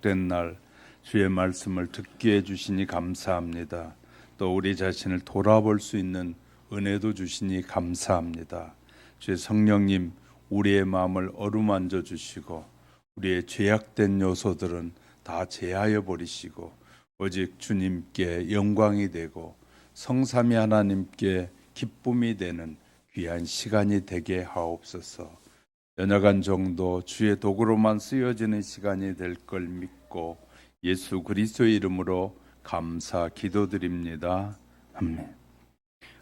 된 날 주의 말씀을 듣게 해주시니 감사합니다. 또 우리 자신을 돌아볼 수 있는 은혜도 주시니 감사합니다. 주의 성령님 우리의 마음을 어루만져 주시고 우리의 죄악된 요소들은 다 제하여 버리시고 오직 주님께 영광이 되고 성삼위 하나님께 기쁨이 되는 귀한 시간이 되게 하옵소서. 연약한 정도 주의 도구로만 쓰여지는 시간이 될 걸 믿고 예수 그리스도의 이름으로 감사 기도드립니다. 아멘.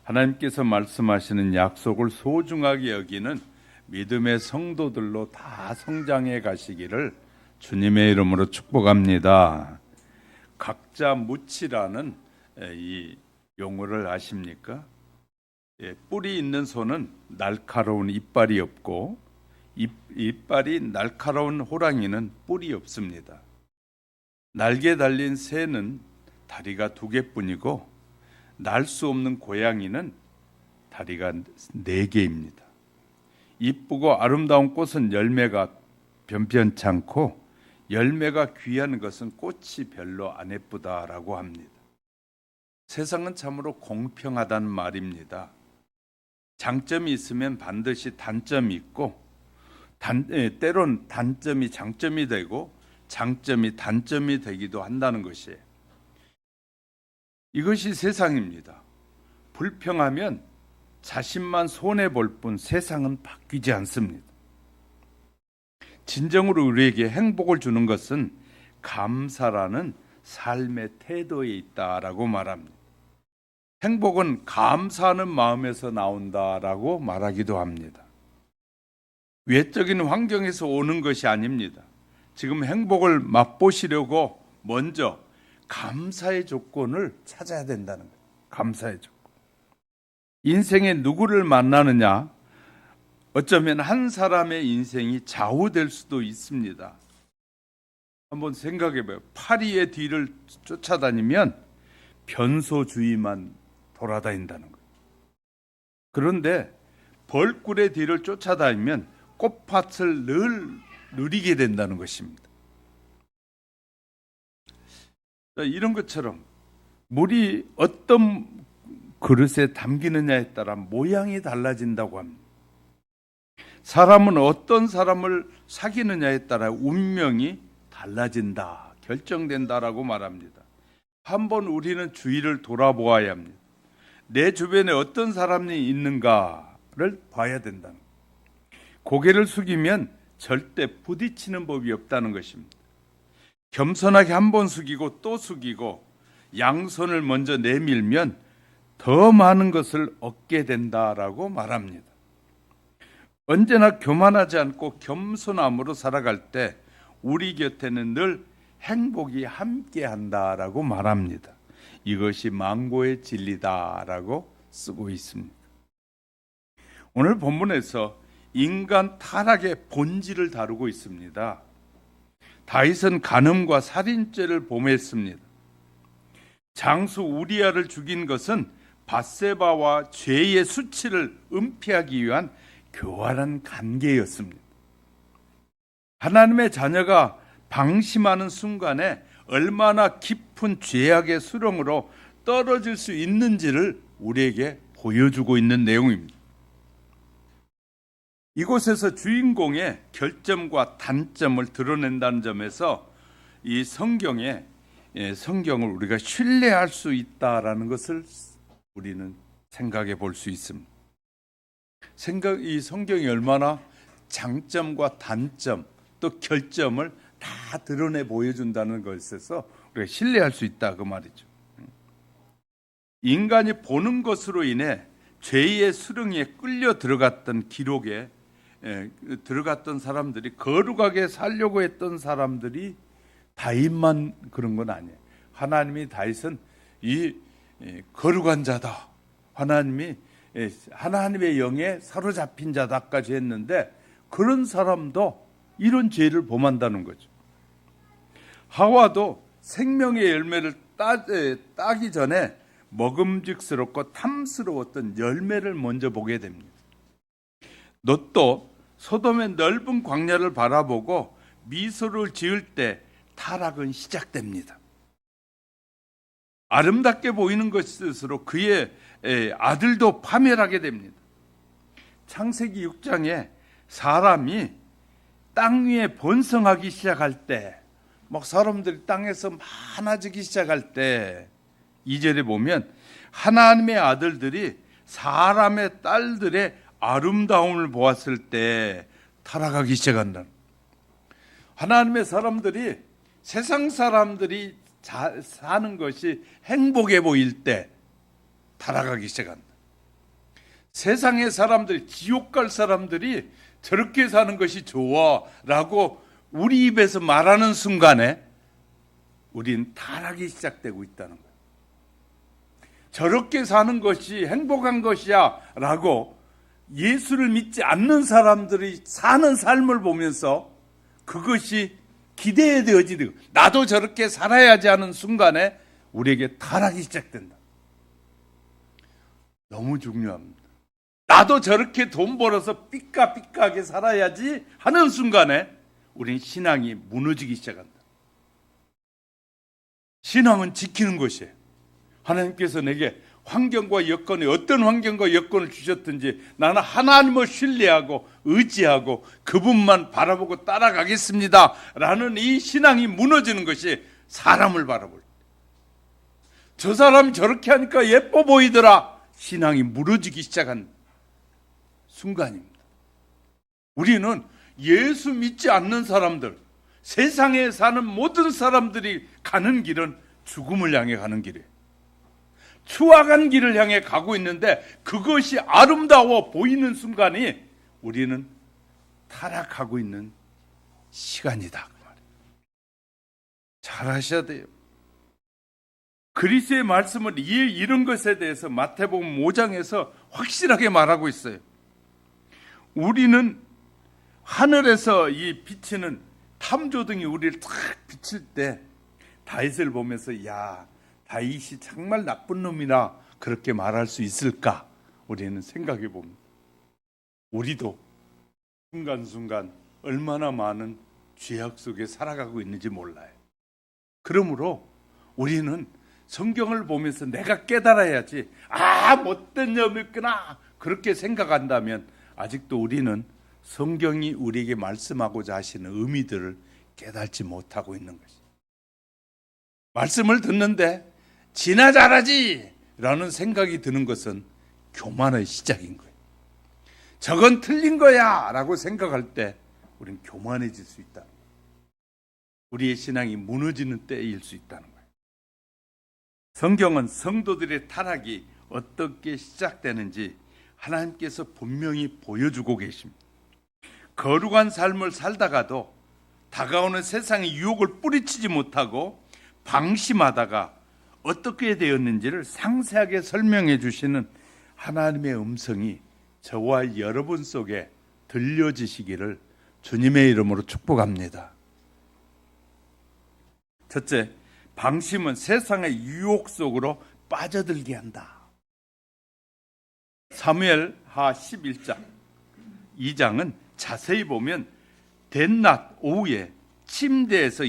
하나님께서 말씀하시는 약속을 소중하게 여기는 믿음의 성도들로 다 성장해 가시기를 주님의 이름으로 축복합니다. 각자 무치라는 이 용어를 아십니까? 뿔이 있는 소는 날카로운 이빨이 없고 이빨이 날카로운 호랑이는 뿔이 없습니다. 날개 달린 새는 다리가 2개뿐이고 날 수 없는 고양이는 다리가 4개입니다. 이쁘고 아름다운 꽃은 열매가 변변찮고 열매가 귀한 것은 꽃이 별로 안 예쁘다라고 합니다. 세상은 참으로 공평하다는 말입니다. 장점이 있으면 반드시 단점이 있고 때론 단점이 장점이 되고 장점이 단점이 되기도 한다는 것이에요. 이것이 세상입니다. 불평하면 자신만 손해볼 뿐 세상은 바뀌지 않습니다. 진정으로 우리에게 행복을 주는 것은 감사라는 삶의 태도에 있다라고 말합니다. 행복은 감사하는 마음에서 나온다라고 말하기도 합니다. 외적인 환경에서 오는 것이 아닙니다. 지금 행복을 맛보시려고 먼저 감사의 조건을 찾아야 된다는 거예요. 감사의 조건. 인생에 누구를 만나느냐, 어쩌면 한 사람의 인생이 좌우될 수도 있습니다. 한번 생각해봐요. 파리의 뒤를 쫓아다니면 변소주의만 돌아다닌다는 거예요. 그런데 벌꿀의 뒤를 쫓아다니면 꽃밭을 늘 누리게 된다는 것입니다. 이런 것처럼 물이 어떤 그릇에 담기느냐에 따라 모양이 달라진다고 합니다. 사람은 어떤 사람을 사귀느냐에 따라 운명이 달라진다, 결정된다라고 말합니다. 한번 우리는 주위를 돌아보아야 합니다. 내 주변에 어떤 사람이 있는가를 봐야 된다는 거예요. 고개를 숙이면 절대 부딪히는 법이 없다는 것입니다. 겸손하게 한 번 숙이고 또 숙이고 양손을 먼저 내밀면 더 많은 것을 얻게 된다라고 말합니다. 언제나 교만하지 않고 겸손함으로 살아갈 때 우리 곁에는 늘 행복이 함께한다라고 말합니다. 이것이 망고의 진리다라고 쓰고 있습니다. 오늘 본문에서 인간 타락의 본질을 다루고 있습니다. 다윗은 간음과 살인죄를 범했습니다. 장수 우리아를 죽인 것은 밧세바와 죄의 수치를 은폐하기 위한 교활한 관계였습니다. 하나님의 자녀가 방심하는 순간에 얼마나 깊은 죄악의 수렁으로 떨어질 수 있는지를 우리에게 보여주고 있는 내용입니다. 이곳에서 주인공의 결점과 단점을 드러낸다는 점에서 이 성경을 우리가 신뢰할 수 있다라는 것을 우리는 생각해 볼 수 있습니다. 이 성경이 얼마나 장점과 단점 또 결점을 다 드러내 보여준다는 것에서 우리가 신뢰할 수 있다 그 말이죠. 인간이 보는 것으로 인해 죄의 수렁에 끌려 들어갔던 기록에 들어갔던 사람들이 거룩하게 살려고 했던 사람들이 다윗만 그런 건 아니에요. 하나님이 다윗은 이 거룩한 자다. 하나님의 영에 사로잡힌 자다까지 했는데 그런 사람도 이런 죄를 범한다는 거죠. 하와도 생명의 열매를 따기 전에 먹음직스럽고 탐스러웠던 열매를 먼저 보게 됩니다. 롯도 소돔의 넓은 광야를 바라보고 미소를 지을 때 타락은 시작됩니다. 아름답게 보이는 것으로 그의 아들도 파멸하게 됩니다. 창세기 6장에 사람이 땅 위에 번성하기 시작할 때, 막 사람들이 땅에서 많아지기 시작할 때 2절에 보면 하나님의 아들들이 사람의 딸들의 아름다움을 보았을 때 타락하기 시작한다. 하나님의 사람들이 세상 사람들이 사는 것이 행복해 보일 때 타락하기 시작한다. 세상의 사람들이, 지옥 갈 사람들이 저렇게 사는 것이 좋아라고 우리 입에서 말하는 순간에 우린 타락이 시작되고 있다는 거예요. 저렇게 사는 것이 행복한 것이야 라고 예수를 믿지 않는 사람들이 사는 삶을 보면서 그것이 기대되어지고 나도 저렇게 살아야지 하는 순간에 우리에게 타락이 시작된다. 너무 중요합니다. 나도 저렇게 돈 벌어서 삐까삐까하게 살아야지 하는 순간에 우린 신앙이 무너지기 시작한다. 신앙은 지키는 것이에요. 하나님께서 내게 환경과 여건에 어떤 환경과 여건을 주셨든지 나는 하나님을 신뢰하고 의지하고 그분만 바라보고 따라가겠습니다 라는 이 신앙이 무너지는 것이 사람을 바라볼 때, 저 사람이 저렇게 하니까 예뻐 보이더라, 신앙이 무너지기 시작한 순간입니다. 우리는 예수 믿지 않는 사람들, 세상에 사는 모든 사람들이 가는 길은 죽음을 향해 가는 길이에요. 추악한 길을 향해 가고 있는데 그것이 아름다워 보이는 순간이 우리는 타락하고 있는 시간이다, 그 말이에요. 잘 하셔야 돼요. 그리스도의 말씀을 이런 것에 대해서 마태복음 5장에서 확실하게 말하고 있어요. 우리는 하늘에서 이 비치는 탐조등이 우리를 탁 비칠 때 다윗을 보면서 야, 다윗이 정말 나쁜 놈이나 그렇게 말할 수 있을까? 우리는 생각해 봅니다. 우리도 순간순간 얼마나 많은 죄악 속에 살아가고 있는지 몰라요. 그러므로 우리는 성경을 보면서 내가 깨달아야지, 못된 놈이구나 그렇게 생각한다면 아직도 우리는 성경이 우리에게 말씀하고자 하시는 의미들을 깨닫지 못하고 있는 것이죠. 말씀을 듣는데 지나 잘하지 라는 생각이 드는 것은 교만의 시작인 거예요. 저건 틀린 거야 라고 생각할 때 우리는 교만해질 수 있다. 우리의 신앙이 무너지는 때일 수 있다는 거예요. 성경은 성도들의 타락이 어떻게 시작되는지 하나님께서 분명히 보여주고 계십니다. 거룩한 삶을 살다가도 다가오는 세상의 유혹을 뿌리치지 못하고 방심하다가 어떻게 되었는지를 상세하게 설명해 주시는 하나님의 음성이 저와 여러분 속에 들려지시기를 주님의 이름으로 축복합니다. 첫째, 방심은 세상의 유혹 속으로 빠져들게 한다. 사무엘하 11장 2장은 자세히 보면 된낮 오후에 침대에서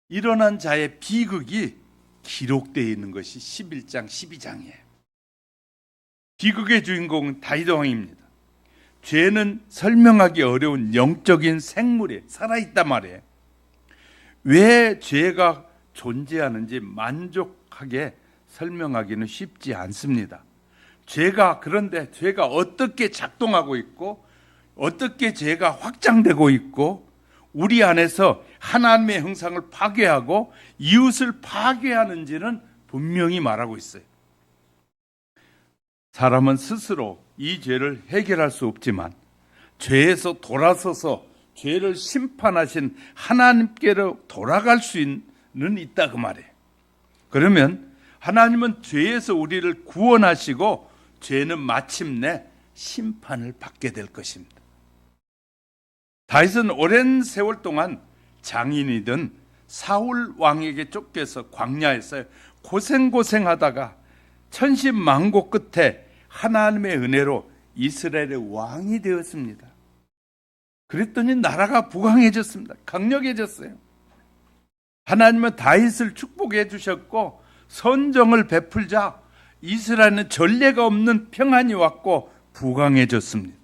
일어난 자의 비극이 기록되어 있는 것이 11장 12장이에요. 비극의 주인공은 다윗 왕입니다. 죄는 설명하기 어려운 영적인 생물이 살아있단 말이에요. 왜 죄가 존재하는지 만족하게 설명하기는 쉽지 않습니다. 그런데 죄가 어떻게 작동하고 있고 어떻게 죄가 확장되고 있고 우리 안에서 하나님의 형상을 파괴하고 이웃을 파괴하는지는 분명히 말하고 있어요. 사람은 스스로 이 죄를 해결할 수 없지만 죄에서 돌아서서 죄를 심판하신 하나님께로 돌아갈 수는 있다 그 말이에요. 그러면 하나님은 죄에서 우리를 구원하시고 죄는 마침내 심판을 받게 될 것입니다. 다윗은 오랜 세월 동안 장인이던 사울 왕에게 쫓겨서 광야에서 고생하다가 천신만고 끝에 하나님의 은혜로 이스라엘의 왕이 되었습니다. 그랬더니 나라가 부강해졌습니다. 강력해졌어요. 하나님은 다윗을 축복해 주셨고 선정을 베풀자 이스라엘은 전례가 없는 평안이 왔고 부강해졌습니다.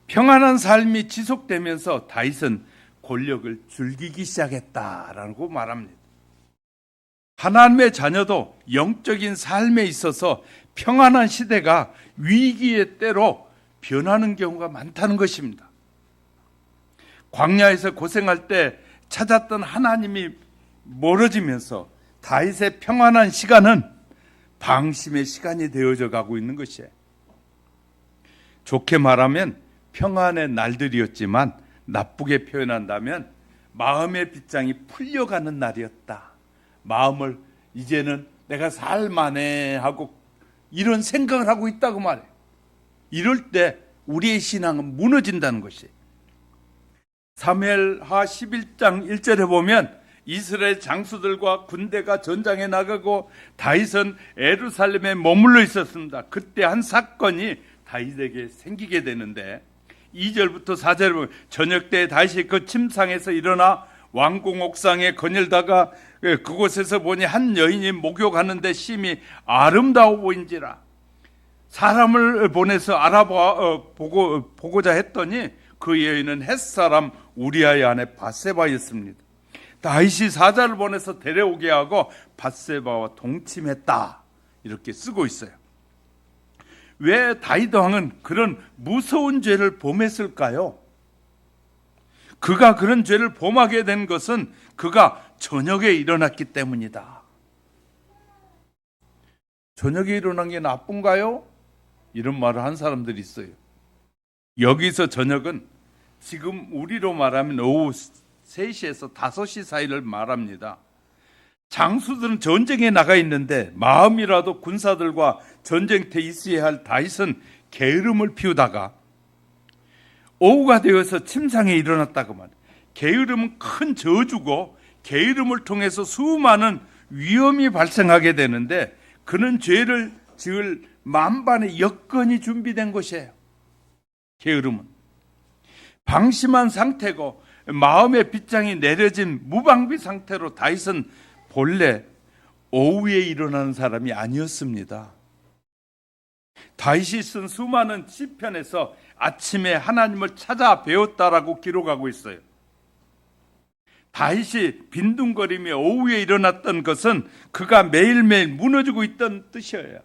평안한 삶이 지속되면서 다윗은 권력을 즐기기 시작했다라고 말합니다. 하나님의 자녀도 영적인 삶에 있어서 평안한 시대가 위기의 때로 변하는 경우가 많다는 것입니다. 광야에서 고생할 때 찾았던 하나님이 멀어지면서 다윗의 평안한 시간은 방심의 시간이 되어져 가고 있는 것이에요. 좋게 말하면 평안의 날들이었지만 나쁘게 표현한다면 마음의 빗장이 풀려가는 날이었다. 마음을 이제는 내가 살만해 하고 이런 생각을 하고 있다고 말해요. 이럴 때 우리의 신앙은 무너진다는 것이에요. 사무엘하 11장 1절에 보면 이스라엘 장수들과 군대가 전장에 나가고 다윗은 예루살렘에 머물러 있었습니다. 그때 한 사건이 다윗에게 생기게 되는데 2절부터 4절에 보면 저녁 때 다윗이 그 침상에서 일어나 왕궁 옥상에 거닐다가 그곳에서 보니 한 여인이 목욕하는데 심히 아름다워 보인지라 사람을 보내서 보고자 했더니 그 여인은 햇사람 우리아의 아내 밧세바였습니다. 다윗이 사자를 보내서 데려오게 하고 밧세바와 동침했다 이렇게 쓰고 있어요. 왜 다윗 왕은 그런 무서운 죄를 범했을까요? 그가 그런 죄를 범하게 된 것은 그가 저녁에 일어났기 때문이다. 저녁에 일어난 게 나쁜가요? 이런 말을 한 사람들이 있어요. 여기서 저녁은 지금 우리로 말하면 오후 3시에서 5시 사이를 말합니다. 장수들은 전쟁에 나가 있는데 마음이라도 군사들과 전쟁터에 있어야 할 다윗은 게으름을 피우다가 오후가 되어서 침상에 일어났다고 말해요. 게으름은 큰 저주고 게으름을 통해서 수많은 위험이 발생하게 되는데 그는 죄를 지을 만반의 여건이 준비된 것이에요. 게으름은 방심한 상태고 마음의 빗장이 내려진 무방비 상태로 다윗은 본래 오후에 일어나는 사람이 아니었습니다. 다윗이 쓴 수많은 시편에서 아침에 하나님을 찾아 배웠다라고 기록하고 있어요. 다윗이 빈둥거리며 오후에 일어났던 것은 그가 매일매일 무너지고 있던 뜻이에요.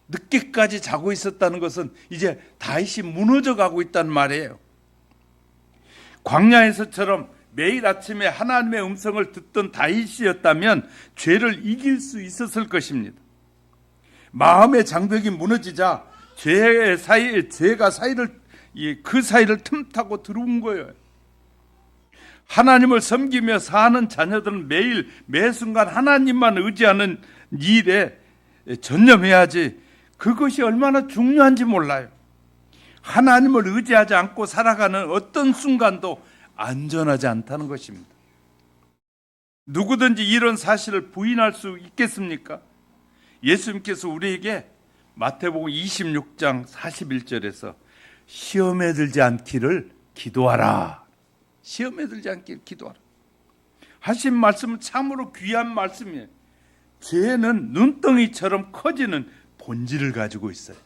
늦게까지 자고 있었다는 것은 이제 다윗이 무너져 가고 있다는 말이에요. 광야에서처럼 매일 아침에 하나님의 음성을 듣던 다윗이었다면 죄를 이길 수 있었을 것입니다. 마음의 장벽이 무너지자 죄가 그 사이를 틈타고 들어온 거예요. 하나님을 섬기며 사는 자녀들은 매일 매순간 하나님만 의지하는 일에 전념해야지 그것이 얼마나 중요한지 몰라요. 하나님을 의지하지 않고 살아가는 어떤 순간도 안전하지 않다는 것입니다. 누구든지 이런 사실을 부인할 수 있겠습니까? 예수님께서 우리에게 마태복음 26장 41절에서 시험에 들지 않기를 기도하라. 시험에 들지 않기를 기도하라. 하신 말씀은 참으로 귀한 말씀이에요. 죄는 눈덩이처럼 커지는 본질을 가지고 있어요.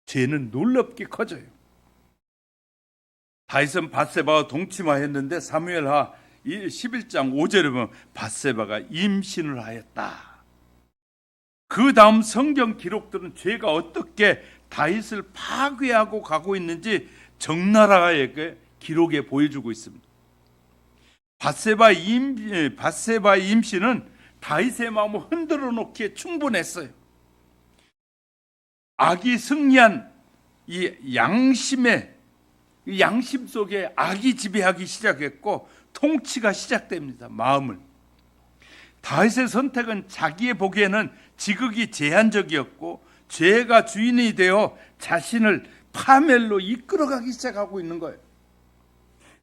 죄는 놀랍게 커져요. 다윗은 밧세바와 동침하였는데 사무엘하 11장 5절에 보면 밧세바가 임신을 하였다. 그 다음 성경 기록들은 죄가 어떻게 다윗을 파괴하고 가고 있는지 적나라하게 기록에 보여주고 있습니다. 밧세바의 임신은 다윗의 마음을 흔들어 놓기에 충분했어요. 악이 승리한 이 양심 속에 악이 지배하기 시작했고 통치가 시작됩니다. 마음을. 다윗의 선택은 자기의 보기에는 지극히 제한적이었고 죄가 주인이 되어 자신을 파멸로 이끌어가기 시작하고 있는 거예요.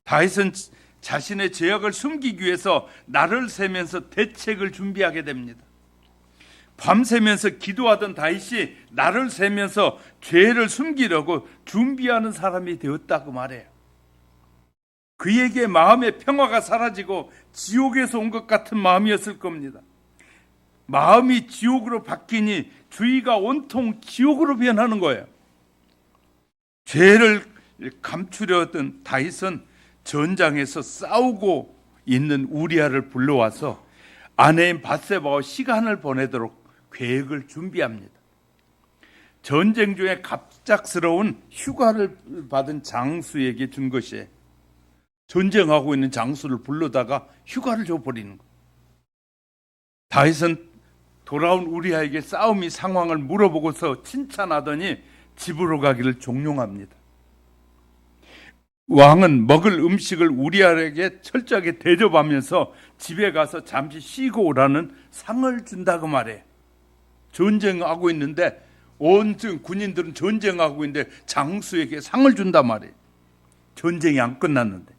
다윗은 자신의 죄악을 숨기기 위해서 날을 새면서 대책을 준비하게 됩니다. 밤새면서 기도하던 다윗이 날을 새면서 죄를 숨기려고 준비하는 사람이 되었다고 말해요. 그에게 마음의 평화가 사라지고 지옥에서 온 것 같은 마음이었을 겁니다. 마음이 지옥으로 바뀌니 주위가 온통 지옥으로 변하는 거예요. 죄를 감추려던 다윗은 전장에서 싸우고 있는 우리아를 불러와서 아내인 밧세바와 시간을 보내도록 계획을 준비합니다. 전쟁 중에 갑작스러운 휴가를 받은 장수에게 준 것이에요. 전쟁하고 있는 장수를 불러다가 휴가를 줘버리는 거예요. 다윗은 돌아온 우리아에게 싸움이 상황을 물어보고서 칭찬하더니 집으로 가기를 종용합니다. 왕은 먹을 음식을 우리아에게 철저하게 대접하면서 집에 가서 잠시 쉬고 오라는 상을 준다고 말해요. 전쟁하고 있는데 온 군인들은 전쟁하고 있는데 장수에게 상을 준단 말이에요. 전쟁이 안 끝났는데.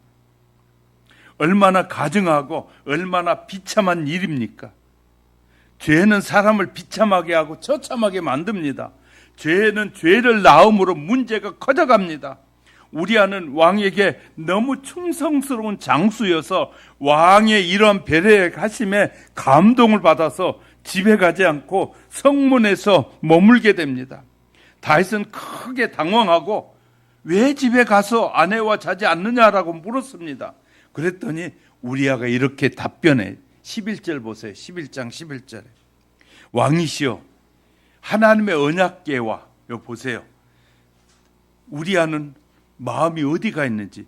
얼마나 가증하고 얼마나 비참한 일입니까? 죄는 사람을 비참하게 하고 처참하게 만듭니다. 죄는 죄를 낳음으로 문제가 커져갑니다. 우리아는 왕에게 너무 충성스러운 장수여서 왕의 이런 배려하심에 감동을 받아서 집에 가지 않고 성문에서 머물게 됩니다. 다윗은 크게 당황하고 왜 집에 가서 아내와 자지 않느냐라고 물었습니다. 그랬더니 우리아가 이렇게 답변해. 11절 보세요. 11장 11절에. 왕이시여 하나님의 언약궤와 여기 보세요. 우리아는 마음이 어디가 있는지.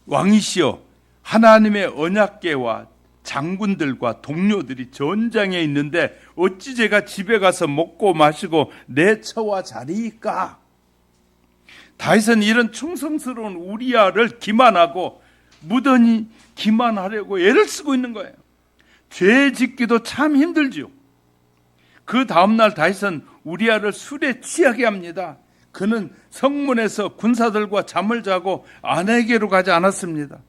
왕이시여 하나님의 언약궤와 장군들과 동료들이 전장에 있는데 어찌 제가 집에 가서 먹고 마시고 내 처와 자리이까? 다윗은 이런 충성스러운 우리아를 기만하고 무던히 기만하려고 애를 쓰고 있는 거예요. 죄 짓기도 참 힘들지요. 그 다음날 다윗은 우리아를 술에 취하게 합니다. 그는 성문에서 군사들과 잠을 자고 아내에게로 가지 않았습니다.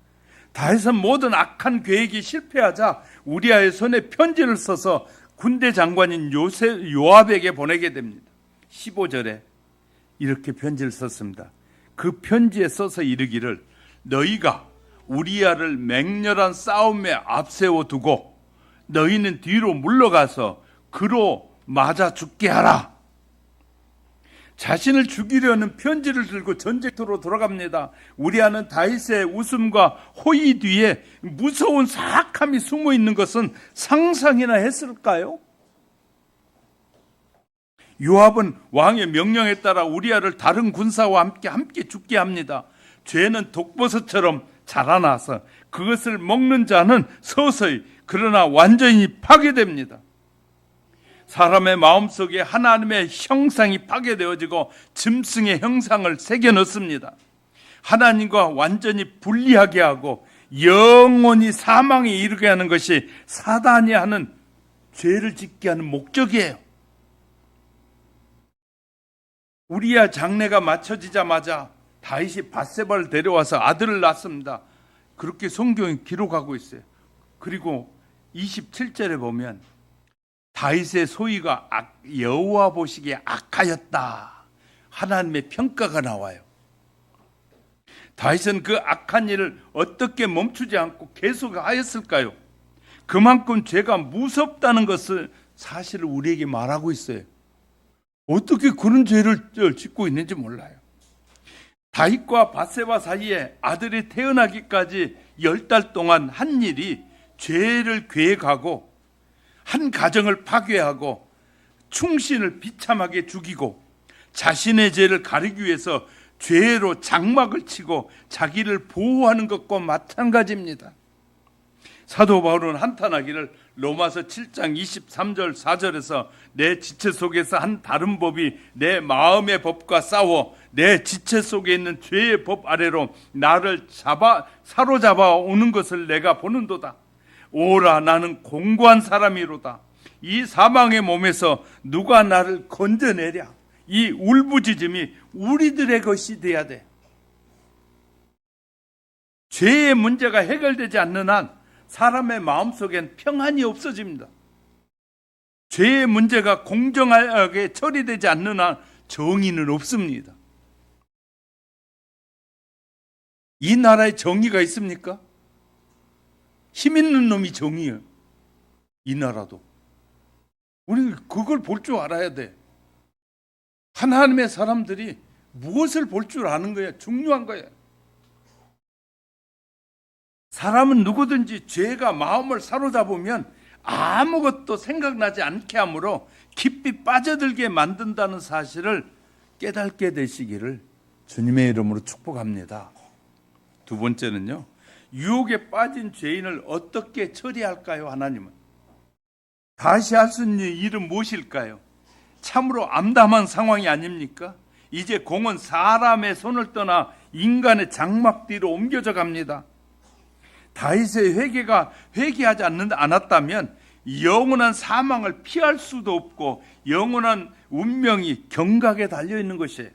다윗은 모든 악한 계획이 실패하자 우리아의 손에 편지를 써서 군대 장관인 요압에게 보내게 됩니다. 15절에 이렇게 편지를 썼습니다. 그 편지에 써서 이르기를 너희가 우리아를 맹렬한 싸움에 앞세워 두고 너희는 뒤로 물러가서 그로 맞아 죽게 하라. 자신을 죽이려는 편지를 들고 전쟁터로 돌아갑니다. 우리아는 다윗의 웃음과 호의 뒤에 무서운 사악함이 숨어 있는 것은 상상이나 했을까요? 요압은 왕의 명령에 따라 우리아를 다른 군사와 함께 죽게 합니다. 죄는 독버섯처럼 자라나서 그것을 먹는 자는 서서히 그러나 완전히 파괴됩니다. 사람의 마음속에 하나님의 형상이 파괴되어지고 짐승의 형상을 새겨 넣습니다. 하나님과 완전히 분리하게 하고 영원히 사망에 이르게 하는 것이 사단이 하는 죄를 짓게 하는 목적이에요. 우리아 장례가 마쳐지자마자 다윗이 밧세바를 데려와서 아들을 낳습니다. 그렇게 성경이 기록하고 있어요. 그리고 27절에 보면 다윗의 소위가 여호와 보시기에 악하였다. 하나님의 평가가 나와요. 다윗은 그 악한 일을 어떻게 멈추지 않고 계속하였을까요? 그만큼 죄가 무섭다는 것을 사실을 우리에게 말하고 있어요. 어떻게 그런 죄를 짓고 있는지 몰라요. 다윗과 밧세바 사이에 아들이 태어나기까지 10달 동안 한 일이 죄를 계획하고 한 가정을 파괴하고 충신을 비참하게 죽이고 자신의 죄를 가리기 위해서 죄로 장막을 치고 자기를 보호하는 것과 마찬가지입니다. 사도 바울은 한탄하기를 로마서 7장 23절 4절에서 내 지체 속에서 한 다른 법이 내 마음의 법과 싸워 내 지체 속에 있는 죄의 법 아래로 나를 사로잡아 오는 것을 내가 보는도다. 오라 나는 공고한 사람이로다. 이 사망의 몸에서 누가 나를 건져내랴. 이 울부짖음이 우리들의 것이 돼야 돼. 죄의 문제가 해결되지 않는 한 사람의 마음속엔 평안이 없어집니다. 죄의 문제가 공정하게 처리되지 않는 한 정의는 없습니다. 이 나라에 정의가 있습니까? 힘 있는 놈이 정의예요. 이 나라도. 우리 그걸 볼 줄 알아야 돼. 하나님의 사람들이 무엇을 볼 줄 아는 거야? 중요한 거야. 사람은 누구든지 죄가 마음을 사로잡으면 아무것도 생각나지 않게 하므로 깊이 빠져들게 만든다는 사실을 깨닫게 되시기를 주님의 이름으로 축복합니다. 두 번째는요, 유혹에 빠진 죄인을 어떻게 처리할까요? 하나님은 다시 할 수 있는 일은 무엇일까요? 참으로 암담한 상황이 아닙니까? 이제 공은 사람의 손을 떠나 인간의 장막 뒤로 옮겨져 갑니다. 다윗의 회개하지 않았다면 영원한 사망을 피할 수도 없고 영원한 운명이 경각에 달려 있는 것이에요.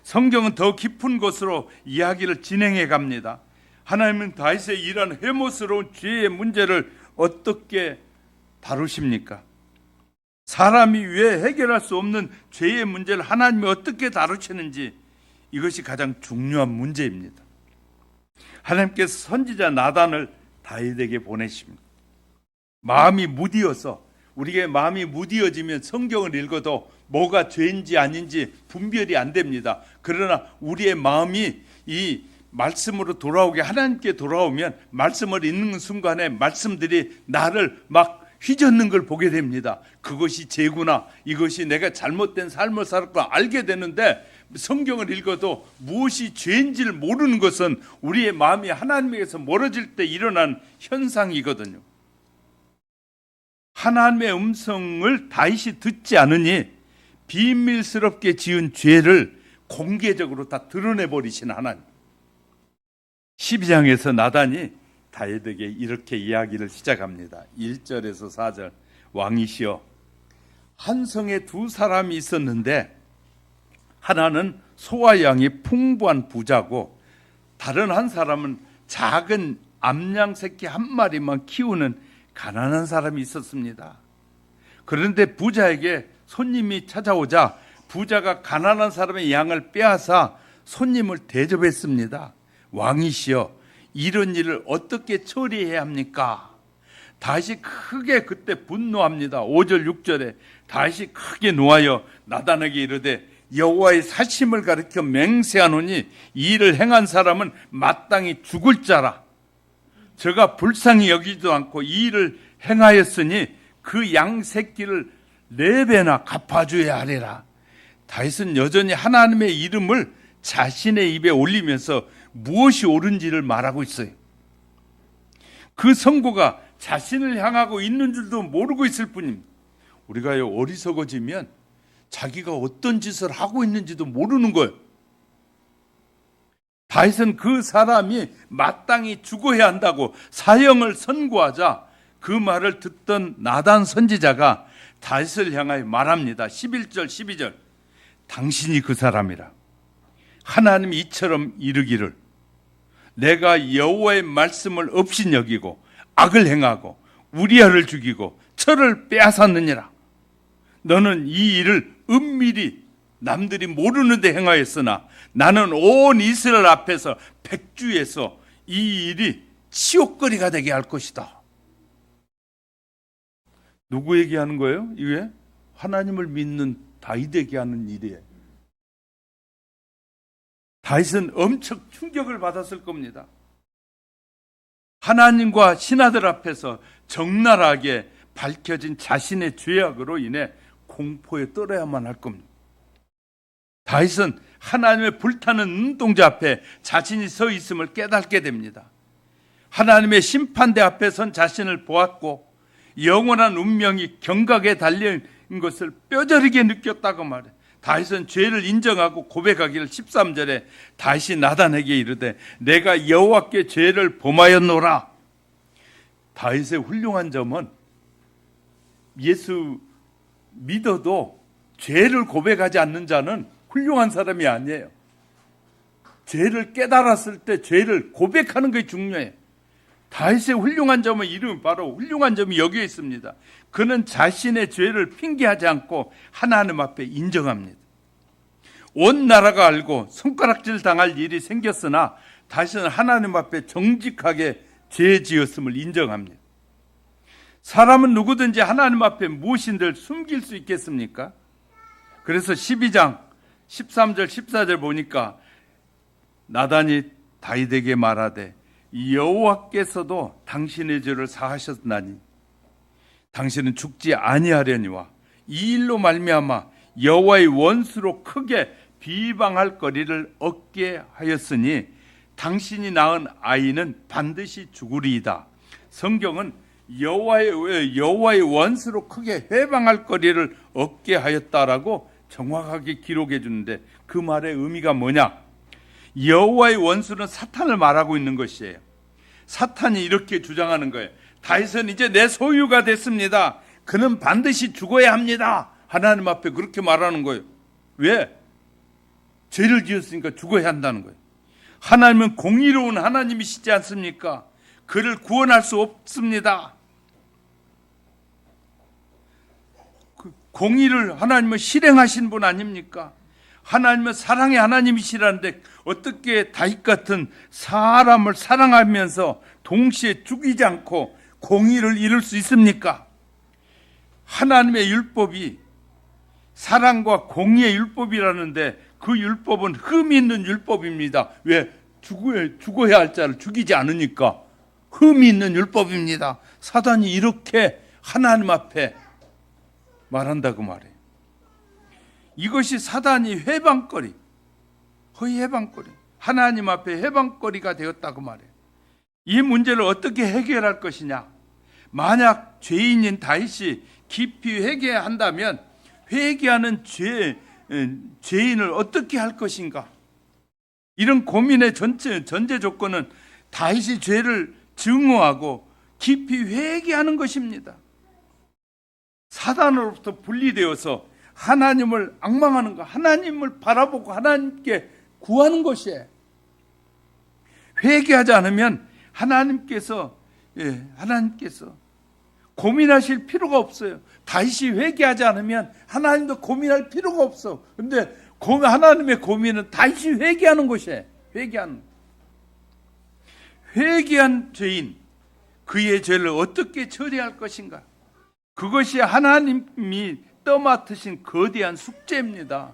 성경은 더 깊은 곳으로 이야기를 진행해 갑니다. 하나님은 다윗의 이런 해모스러운 죄의 문제를 어떻게 다루십니까? 사람이 왜 해결할 수 없는 죄의 문제를 하나님이 어떻게 다루시는지, 이것이 가장 중요한 문제입니다. 하나님께서 선지자 나단을 다윗에게 보내십니다. 마음이 무디어서, 우리의 마음이 무디어지면 성경을 읽어도 뭐가 죄인지 아닌지 분별이 안 됩니다. 그러나 우리의 마음이 이 말씀으로 돌아오게, 하나님께 돌아오면 말씀을 읽는 순간에 말씀들이 나를 막 휘젓는 걸 보게 됩니다. 그것이 죄구나, 이것이 내가 잘못된 삶을 살았구나 알게 되는데, 성경을 읽어도 무엇이 죄인지를 모르는 것은 우리의 마음이 하나님에게서 멀어질 때 일어난 현상이거든요. 하나님의 음성을 다윗이 듣지 않으니 비밀스럽게 지은 죄를 공개적으로 다 드러내버리신 하나님. 12장에서 나단이 다윗에게 이렇게 이야기를 시작합니다. 1절에서 4절. 왕이시여, 한 성에 두 사람이 있었는데 하나는 소와 양이 풍부한 부자고 다른 한 사람은 작은 암양 새끼 한 마리만 키우는 가난한 사람이 있었습니다. 그런데 부자에게 손님이 찾아오자 부자가 가난한 사람의 양을 빼앗아 손님을 대접했습니다. 왕이시여, 이런 일을 어떻게 처리해야 합니까? 다시 크게 그때 분노합니다. 5절 6절에 다시 크게 노하여 나단에게 이르되, 여호와의 사심을 가리켜 맹세하노니 이 일을 행한 사람은 마땅히 죽을 자라. 저가 불쌍히 여기지도 않고 이 일을 행하였으니 그 양 새끼를 4배나 갚아줘야 하리라. 다윗은 여전히 하나님의 이름을 자신의 입에 올리면서 무엇이 옳은지를 말하고 있어요. 그 선고가 자신을 향하고 있는 줄도 모르고 있을 뿐입니다. 우리가요, 어리석어지면 자기가 어떤 짓을 하고 있는지도 모르는 거예요. 다윗은 그 사람이 마땅히 죽어야 한다고 사형을 선고하자 그 말을 듣던 나단 선지자가 다윗을 향하여 말합니다. 11절 12절. 당신이 그 사람이라. 하나님이 이처럼 이르기를, 내가 여호와의 말씀을 업신여기고 악을 행하고 우리아를 죽이고 철을 빼앗았느니라. 너는 이 일을 은밀히 남들이 모르는데 행하였으나 나는 온 이스라엘 앞에서 백주에서 이 일이 치욕거리가 되게 할 것이다. 누구에게 하는 거예요? 이게 하나님을 믿는 다윗에게 하는 일이에요. 다윗은 엄청 충격을 받았을 겁니다. 하나님과 신하들 앞에서 적나라하게 밝혀진 자신의 죄악으로 인해 공포에 떨어야만 할 겁니다. 다윗은 하나님의 불타는 눈동자 앞에 자신이 서 있음을 깨닫게 됩니다. 하나님의 심판대 앞에 선 자신을 보았고 영원한 운명이 경각에 달린 것을 뼈저리게 느꼈다고 말해. 다윗은 죄를 인정하고 고백하기를 13절에 다윗이 나단에게 이르되, 내가 여호와께 죄를 범하였노라. 다윗의 훌륭한 점은 예수 믿어도 죄를 고백하지 않는 자는 훌륭한 사람이 아니에요. 죄를 깨달았을 때 죄를 고백하는 게 중요해요. 다윗의 훌륭한 점은 이름이 바로 훌륭한 점이 여기에 있습니다. 그는 자신의 죄를 핑계하지 않고 하나님 앞에 인정합니다. 온 나라가 알고 손가락질 당할 일이 생겼으나 다시는 하나님 앞에 정직하게 죄 지었음을 인정합니다. 사람은 누구든지 하나님 앞에 무엇인들 숨길 수 있겠습니까? 그래서 12장 13절 14절 보니까 나단이 다윗에게 말하되 여호와께서도 당신의 죄를 사하셨나니 당신은 죽지 아니하려니와 이 일로 말미암아 여호와의 원수로 크게 비방할 거리를 얻게 하였으니 당신이 낳은 아이는 반드시 죽으리이다. 성경은 여호와의 원수로 크게 회방할 거리를 얻게 하였다라고 정확하게 기록해 주는데 그 말의 의미가 뭐냐? 여호와의 원수는 사탄을 말하고 있는 것이에요. 사탄이 이렇게 주장하는 거예요. 다윗은 이제 내 소유가 됐습니다. 그는 반드시 죽어야 합니다. 하나님 앞에 그렇게 말하는 거예요. 왜? 죄를 지었으니까 죽어야 한다는 거예요. 하나님은 공의로운 하나님이시지 않습니까? 그를 구원할 수 없습니다. 공의를 하나님은 실행하신 분 아닙니까? 하나님은 사랑의 하나님이시라는데 어떻게 다윗 같은 사람을 사랑하면서 동시에 죽이지 않고 공의를 이룰 수 있습니까? 하나님의 율법이 사랑과 공의의 율법이라는데 그 율법은 흠이 있는 율법입니다. 왜? 죽어야 할 자를 죽이지 않으니까 흠이 있는 율법입니다. 사단이 이렇게 하나님 앞에 말한다고 말해요. 이것이 사단이 회방거리, 허위 회방거리, 하나님 앞에 회방거리가 되었다고 말해요. 이 문제를 어떻게 해결할 것이냐? 만약 죄인인 다윗이 깊이 회개한다면 회개하는 죄인을 어떻게 할 것인가? 이런 고민의 전제 조건은 다윗이 죄를 증오하고 깊이 회개하는 것입니다. 사단으로부터 분리되어서 하나님을 앙망하는 것, 하나님을 바라보고 하나님께 구하는 것이에요. 회개하지 않으면 하나님께서 고민하실 필요가 없어요. 다윗이 회개하지 않으면 하나님도 고민할 필요가 없어. 근데 하나님의 고민은 다윗이 회개하는 것이에요. 회개한 죄인, 그의 죄를 어떻게 처리할 것인가? 그것이 하나님이 떠맡으신 거대한 숙제입니다.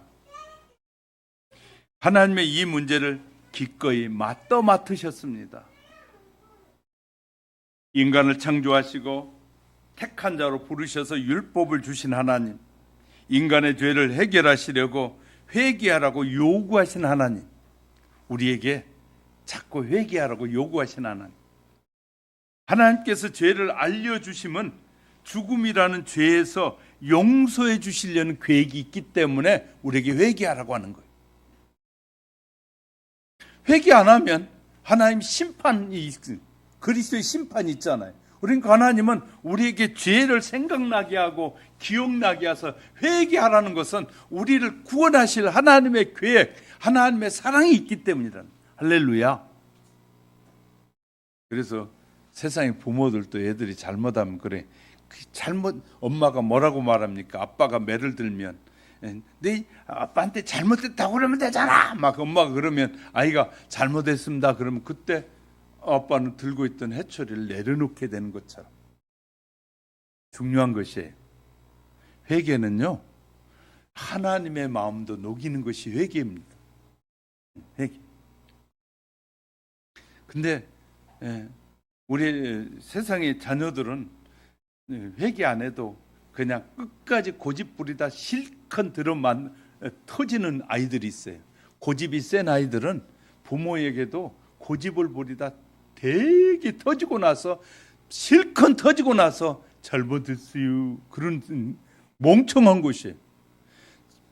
하나님의 이 문제를 기꺼이 떠맡으셨습니다. 인간을 창조하시고 택한 자로 부르셔서 율법을 주신 하나님, 인간의 죄를 해결하시려고 회개하라고 요구하신 하나님, 우리에게 자꾸 회개하라고 요구하신 하나님, 하나님께서 죄를 알려주심은 죽음이라는 죄에서 용서해 주시려는 계획이 있기 때문에 우리에게 회개하라고 하는 거예요. 회개 안 하면 하나님 심판이 그리스도의 심판이 있잖아요. 그러니까 하나님은 우리에게 죄를 생각나게 하고 기억나게 해서 회개하라는 것은 우리를 구원하실 하나님의 계획, 하나님의 사랑이 있기 때문이다. 할렐루야. 그래서 세상의 부모들도 애들이 잘못하면 그래. 엄마가 뭐라고 말합니까? 아빠가 매를 들면 네 아빠한테 잘못했다고 그러면 되잖아. 막 엄마가 그러면 아이가 잘못했습니다. 그러면 그때 아빠는 들고 있던 해초리를 내려놓게 되는 것처럼 중요한 것이에요. 회개는요, 하나님의 마음도 녹이는 것이 회개입니다. 회개. 근데 우리 세상의 자녀들은 회개 안 해도 그냥 끝까지 고집 부리다 실컷 들어만 터지는 아이들이 있어요. 고집이 센 아이들은 부모에게도 고집을 부리다 되게 터지고 나서 실컷 터지고 나서 잘못했어요. 그런 멍청한 것이에요.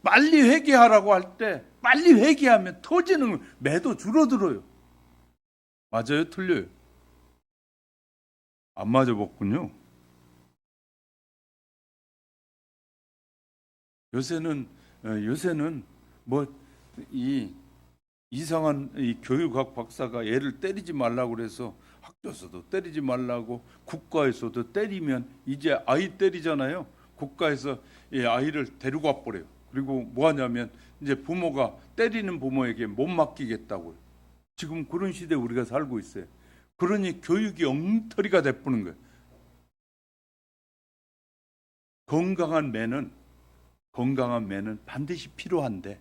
빨리 회개하라고 할 때 빨리 회개하면 터지는 매도 줄어들어요. 맞아요? 틀려요? 안 맞아봤군요. 요새는 뭐 이상한 이 교육학 박사가 애를 때리지 말라고 그래서 학교에서도 때리지 말라고, 국가에서도 때리면 이제 아이 때리잖아요. 국가에서 아이를 데리고 와버려요. 그리고 뭐 하냐면 이제 부모가 때리는 부모에게 못 맡기겠다고요. 지금 그런 시대에 우리가 살고 있어요. 그러니 교육이 엉터리가 돼버린 거예요. 건강한 매는 반드시 필요한데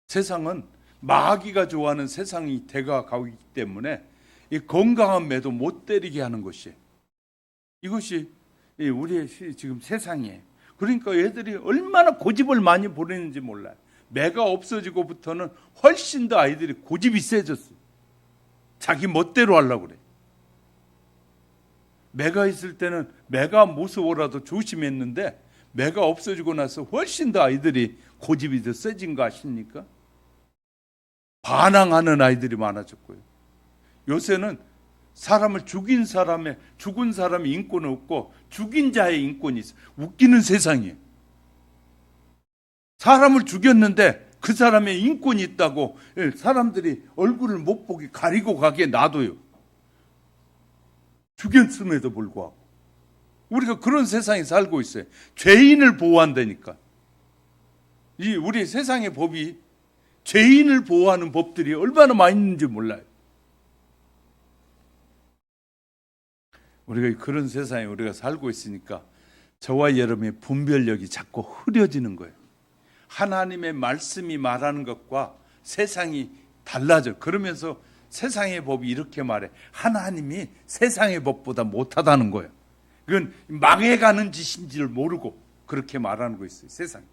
세상은 마귀가 좋아하는 세상이 돼가고 있기 때문에 이 건강한 매도 못 때리게 하는 것이 이것이 우리의 지금 세상이에요. 그러니까 애들이 얼마나 고집을 많이 부리는지 몰라요. 매가 없어지고부터는 훨씬 더 아이들이 고집이 세졌어요. 자기 멋대로 하려고 그래. 매가 있을 때는 매가 무서워라도 조심했는데 매가 없어지고 나서 훨씬 더 아이들이 고집이 더 세진 거 아십니까? 반항하는 아이들이 많아졌고요. 요새는 사람을 죽은 사람의 인권은 없고 죽인 자의 인권이 있어요. 웃기는 세상이에요. 사람을 죽였는데 그 사람의 인권이 있다고 사람들이 얼굴을 못 보게 가리고 가게 놔둬요. 죽였음에도 불구하고. 우리가 그런 세상에 살고 있어요. 죄인을 보호한다니까. 우리 세상의 법이 죄인을 보호하는 법들이 얼마나 많이 있는지 몰라요. 우리가 그런 세상에 우리가 살고 있으니까 저와 여러분의 분별력이 자꾸 흐려지는 거예요. 하나님의 말씀이 말하는 것과 세상이 달라져. 그러면서 세상의 법이 이렇게 말해. 하나님이 세상의 법보다 못하다는 거예요. 그건 망해가는 짓인지를 모르고 그렇게 말하는 거 있어요. 세상에.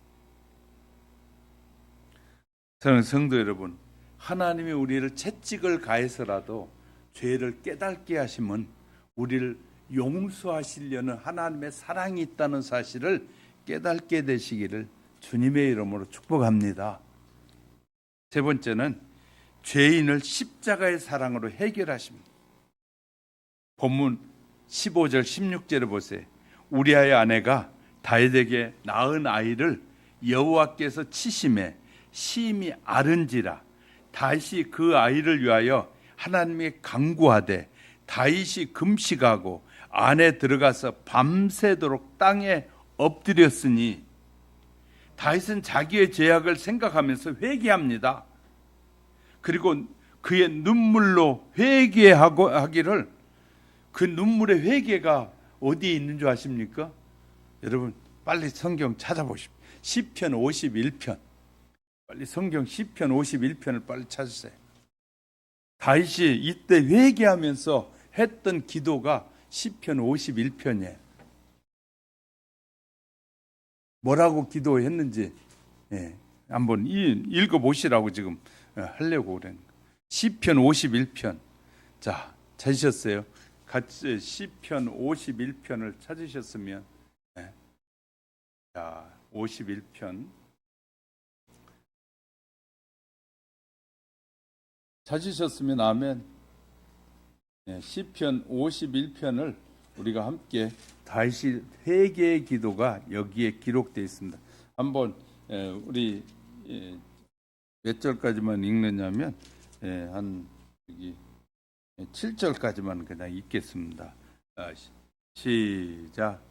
저는 성도 여러분, 하나님이 우리를 채찍을 가해서라도 죄를 깨닫게 하시면 우리를 용서하시려는 하나님의 사랑이 있다는 사실을 깨닫게 되시기를 주님의 이름으로 축복합니다. 세 번째는 죄인을 십자가의 사랑으로 해결하십니다. 본문 15절 16절을 보세요. 우리아의 아내가 다윗에게 낳은 아이를 여호와께서 치심에 심히 앓은지라. 다윗이 그 아이를 위하여 하나님께 간구하되 다윗이 금식하고 안에 들어가서 밤새도록 땅에 엎드렸으니 다윗은 자기의 죄악을 생각하면서 회개합니다. 그리고 그의 눈물로 회개하기를, 그 눈물의 회개가 어디에 있는 줄 아십니까? 여러분 빨리 성경 찾아보십시오. 시편 51편. 빨리 성경 시편 51편을 빨리 찾으세요. 다윗이 이때 회개하면서 했던 기도가 시편 51편이에요. 뭐라고 기도했는지 한번 읽어보시라고 지금 하려고 그래. 시편 51편. 자, 찾으셨어요? 같이 시편 51편을 찾으셨으면 자, 51편 찾으셨으면 아멘. 시편 51편을 우리가 함께 다시 회개의 기도가 여기에 기록되어 있습니다. 한번 우리 몇 절까지만 읽느냐면 한 여기 7절까지만 그냥 읽겠습니다. 시작.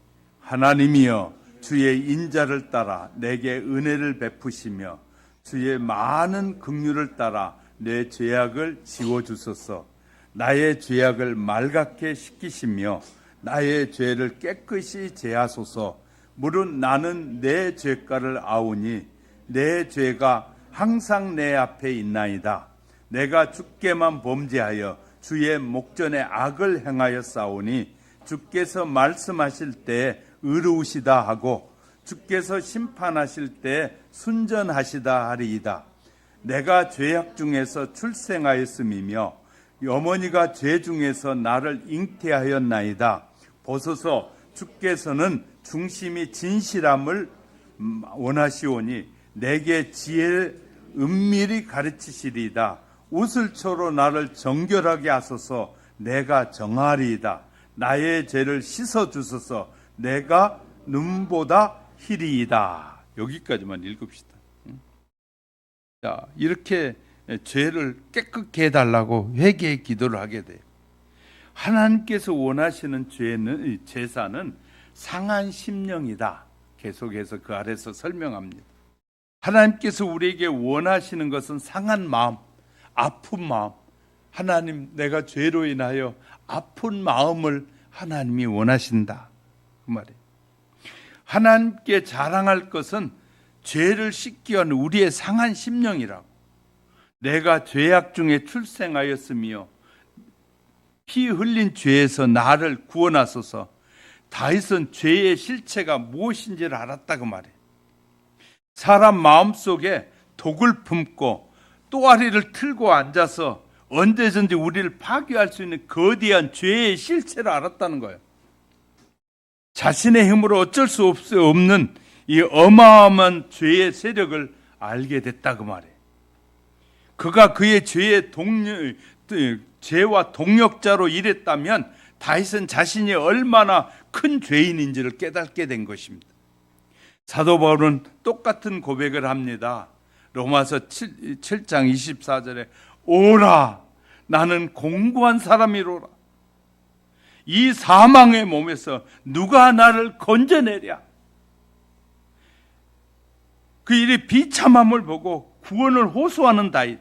하나님이여 주의 인자를 따라 내게 은혜를 베푸시며 주의 많은 긍휼을 따라 내 죄악을 지워주소서. 나의 죄악을 맑게 씻기시며 나의 죄를 깨끗이 제하소서. 물은 나는 내 죄가를 아우니 내 죄가 항상 내 앞에 있나이다. 내가 주께만 범죄하여 주의 목전에 악을 행하여 싸우니 주께서 말씀하실 때 의로우시다 하고 주께서 심판하실 때 순전하시다 하리이다. 내가 죄악 중에서 출생하였음이며 어머니가 죄 중에서 나를 잉태하였나이다. 보소서. 주께서는 중심이 진실함을 원하시오니 내게 지혜를 은밀히 가르치시리이다. 우슬초로 나를 정결하게 하소서. 내가 정하리이다. 나의 죄를 씻어주소서. 내가 눈보다 희리이다. 여기까지만 읽읍시다. 자, 이렇게 죄를 깨끗게 해달라고 회개의 기도를 하게 돼요. 하나님께서 원하시는 제사는 상한 심령이다. 계속해서 그 아래서 설명합니다. 하나님께서 우리에게 원하시는 것은 상한 마음, 아픈 마음. 하나님, 내가 죄로 인하여 아픈 마음을 하나님이 원하신다, 그 말이에요. 하나님께 자랑할 것은 죄를 씻기 위한 우리의 상한 심령이라고. 내가 죄악 중에 출생하였으며 피 흘린 죄에서 나를 구원하소서. 다윗은 죄의 실체가 무엇인지를 알았다, 그 말이에요. 사람 마음속에 독을 품고 또아리를 틀고 앉아서 언제든지 우리를 파괴할 수 있는 거대한 죄의 실체를 알았다는 거예요. 자신의 힘으로 어쩔 수 없는 이 어마어마한 죄의 세력을 알게 됐다, 그 말이에요. 그가 그의 죄와 동력자로 일했다면 다윗은 자신이 얼마나 큰 죄인인지를 깨닫게 된 것입니다. 사도 바울은 똑같은 고백을 합니다. 로마서 7장 24절에 오라, 나는 공고한 사람이로라. 이 사망의 몸에서 누가 나를 건져내랴. 그 일의 비참함을 보고 구원을 호소하는 다윗,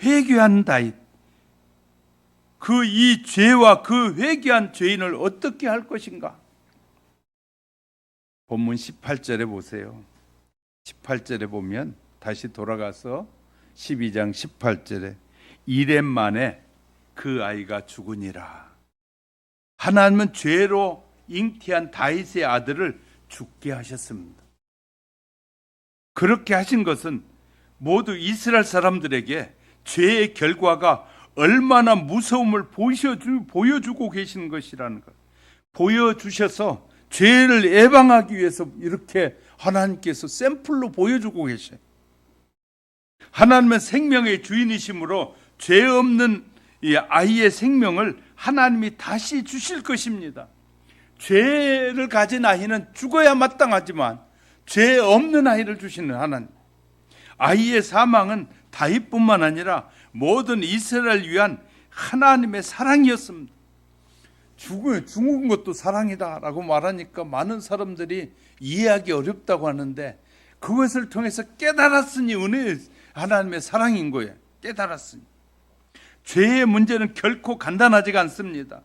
회개하는 다윗, 그 이 죄와 그 회개한 죄인을 어떻게 할 것인가? 본문 18절에 보세요. 18절에 보면 다시 돌아가서 12장 18절에 이렙 만에 그 아이가 죽으니라. 하나님은 죄로 잉태한 다윗의 아들을 죽게 하셨습니다. 그렇게 하신 것은 모두 이스라엘 사람들에게 죄의 결과가 얼마나 무서움을 보여주고 계시는 것이라는 것. 보여주셔서 죄를 예방하기 위해서 이렇게 하나님께서 샘플로 보여주고 계셔요. 하나님은 생명의 주인이시므로 죄 없는 이 아이의 생명을 하나님이 다시 주실 것입니다. 죄를 가진 아이는 죽어야 마땅하지만 죄 없는 아이를 주시는 하나님. 아이의 사망은 다윗뿐만 아니라 모든 이스라엘을 위한 하나님의 사랑이었습니다. 죽은 것도 사랑이다라고 말하니까 많은 사람들이 이해하기 어렵다고 하는데, 그것을 통해서 깨달았으니 은혜의 하나님의 사랑인 거예요. 깨달았으니. 죄의 문제는 결코 간단하지가 않습니다.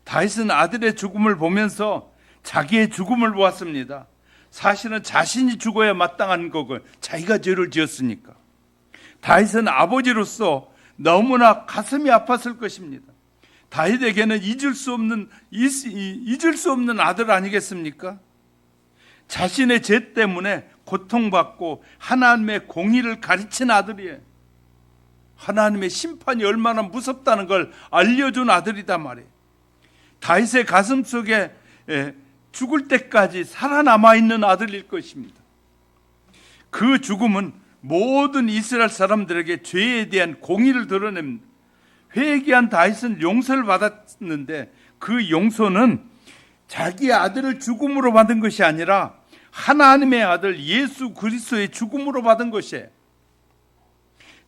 다윗은 아들의 죽음을 보면서 자기의 죽음을 보았습니다. 사실은 자신이 죽어야 마땅한 거고 자기가 죄를 지었으니까. 다윗은 아버지로서 너무나 가슴이 아팠을 것입니다. 다윗에게는 잊을 수 없는 아들 아니겠습니까? 자신의 죄 때문에 고통받고 하나님의 공의를 가르친 아들이에요. 하나님의 심판이 얼마나 무섭다는 걸 알려준 아들이다 말이에요. 다윗의 가슴 속에 죽을 때까지 살아남아 있는 아들일 것입니다. 그 죽음은 모든 이스라엘 사람들에게 죄에 대한 공의를 드러냅니다. 회개한 다윗은 용서를 받았는데 그 용서는 자기의 아들을 죽음으로 받은 것이 아니라 하나님의 아들 예수 그리스도의 죽음으로 받은 것이에요.